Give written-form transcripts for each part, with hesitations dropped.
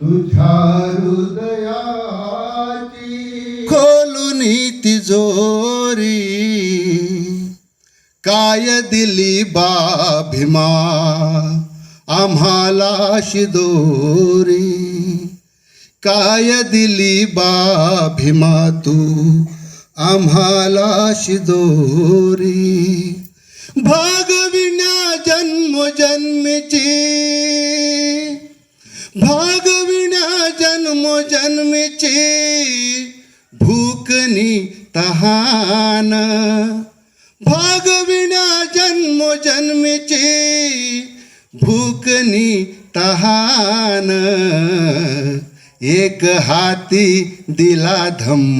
तुझ्या हृदयाची खोलून तिजोरी काय दिली बा भीमा आम्हाला शिदोरी, काय दिली बा भीमा तू आम्हाला शिदोरी. भागविण्या जन्मोजन्मीची, भागविण्या जन्मोजन्मीची भूकनी तहान, भागविण्या जन्मोजन्मीची भूकनी तहान. एक हाती दिला धम्म,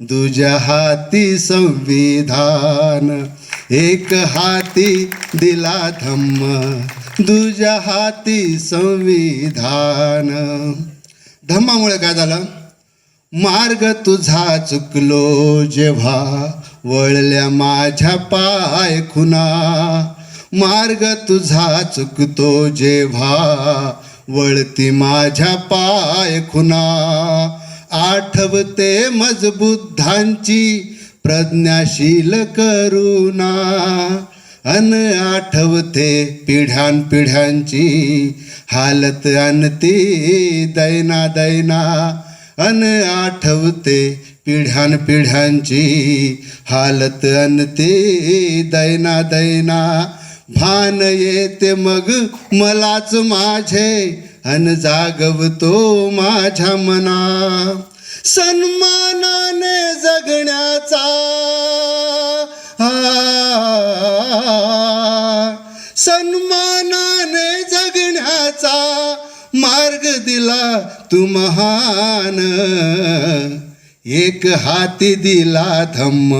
दुजा हाती संविधान. एक हाती दिला धम्म, दुजा हाती संविधान. धम्मामुळे काय झालं? मार्ग तुझा चुकलो जेव्हा वळल्या माझ्या पाय खुना, मार्ग तुझा चुकतो जेव्हा वळती माझ्या पाय खुना. आठवते मजबुद्धांची प्रज्ञाशील करुणा, अन आठवते पिढ्यानपिढ्यांची हालत आणती दैना दैना. अन आठवते पिढ्यानपिढ्यांची हालत आणती दैना दैना. भान येते मग मलाच माझे अन जागवतो माझ्या मना. सन्मानाने जगण्याचा, सन्मानाने जगण्याचा मार्ग दिला तू महान. एक हाती दिला धम्म,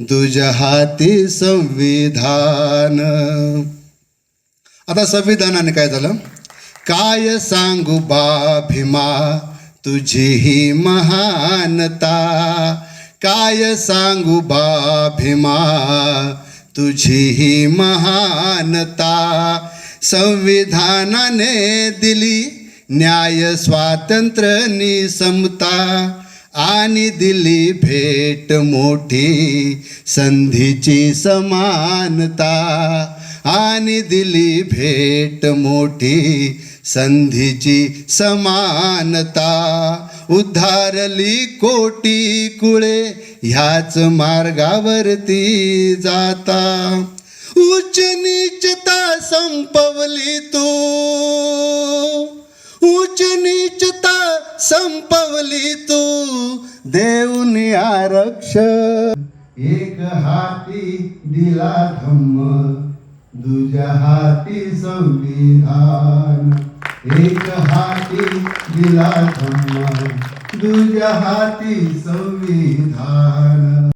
दुजा हाती संविधान. आता संविधानाने काय झालं? काय सांगू बा भीमा तुझी ही महानता, काय सांगू बा भीमा तुझी ही महानता. संविधानाने दिली न्याय स्वातंत्र्य नि समता, आणि दिली भेट मोठी संधीची समानता, आणि दिली भेट मोठी संधीची समानता. उद्धारली कोटी कुळे ह्याच मार्गावरती जाता. उच्च नीचता संपवली तू, उच्च नीचता संपवली तू देऊनी आरक्ष. एक हाती दिला धम्म, दुजा हाती संविधान. एक हाती दिला धम्म, दुजा हाती संविधान.